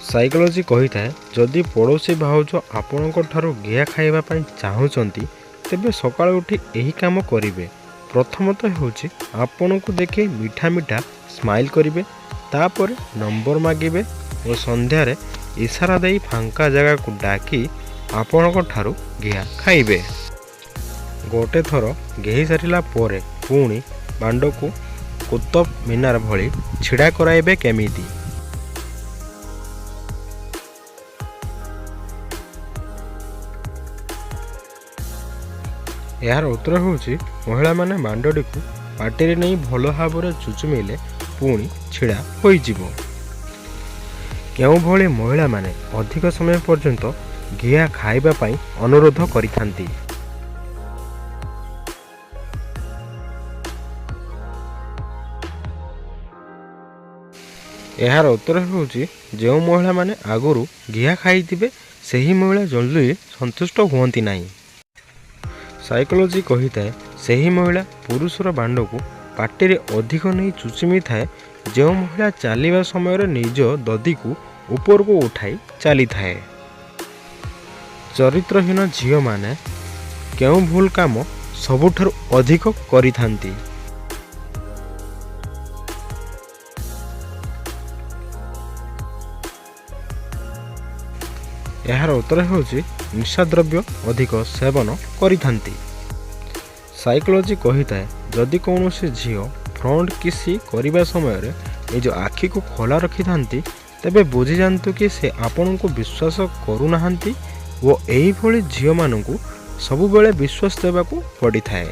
Psychology କହିଥାଏ ଯଦି ପଡ଼ୋଶୀ ଭାଉଜ ଆପଣଙ୍କ ଠାରୁ ଘିଆ ଖାଇବା ପାଇଁ ଚାହୁଁଛନ୍ତି ତେବେ ସକାଳୁ ଉଠି ଏହି କାମ କରିବେ। ପ୍ରଥମତଃ ହେଉଛି ଆପଣଙ୍କୁ ଦେଖି ମିଠା ମିଠା ସ୍ମାଇଲ୍ କରିବେ, ତାପରେ ନମ୍ବର ମାଗିବେ ଓ ସନ୍ଧ୍ୟାରେ ଇସାରା ଦେଇ ଫାଙ୍କା ଜାଗାକୁ ଡାକି ଆପଣଙ୍କ ଠାରୁ ଘିଆ ଖାଇବେ। ଗୋଟେ ଥର ଘେହି ସାରିଲା ପରେ ପୁଣି ବାଣ୍ଡକୁ କୁତବ ମିନାର ଭଳି ଛିଡ଼ା କରାଇବେ କେମିତି? ଏହାର ଉତ୍ତର ହେଉଛି ମହିଳାମାନେ ବାଣ୍ଡଟିକୁ ପାଟିରେ ନେଇ ଭଲ ଭାବରେ ଚୁଚୁମିଲେ ପୁଣି ଛିଡ଼ା ହୋଇଯିବ। କେଉଁଭଳି ମହିଳାମାନେ ଅଧିକ ସମୟ ପର୍ଯ୍ୟନ୍ତ ଘିଆ ଖାଇବା ପାଇଁ ଅନୁରୋଧ କରିଥାନ୍ତି? ଏହାର ଉତ୍ତର ହେଉଛି ଯେଉଁ ମହିଳାମାନେ ଆଗରୁ ଘିଆ ଖାଇଥିବେ ସେହି ମହିଳା ଜଲ୍ଦି ସନ୍ତୁଷ୍ଟ ହୁଅନ୍ତି ନାହିଁ। ସାଇକୋଲୋଜି କହିଥାଏ ସେହି ମହିଳା ପୁରୁଷର ବାଣ୍ଡକୁ ପାଟିରେ ଅଧିକ ନେଇ ଚୁଚୁମିଥାଏ ଯେଉଁ ମହିଳା ଚାଲିବା ସମୟରେ ନିଜ ଦଦିକୁ ଉପରକୁ ଉଠାଇ ଚାଲିଥାଏ। ଚରିତ୍ରହୀନ ଝିଅମାନେ କେଉଁ ଭୁଲ କାମ ସବୁଠାରୁ ଅଧିକ କରିଥାନ୍ତି? ଏହାର ଉତ୍ତର ହେଉଛି ନିଶାଦ୍ରବ୍ୟ ଅଧିକ ସେବନ କରିଥାନ୍ତି। ସାଇକୋଲୋଜି କହିଥାଏ ଯଦି କୌଣସି ଝିଅ ଫ୍ରଣ୍ଟ କିସ୍ କରିବା ସମୟରେ ନିଜ ଆଖିକୁ ଖୋଲା ରଖିଥାନ୍ତି ତେବେ ବୁଝିଯାଆନ୍ତୁ କି ସେ ଆପଣଙ୍କୁ ବିଶ୍ୱାସ କରୁନାହାନ୍ତି ଓ ଏହିଭଳି ଝିଅମାନଙ୍କୁ ସବୁବେଳେ ବିଶ୍ୱାସ ଦେବାକୁ ପଡ଼ିଥାଏ।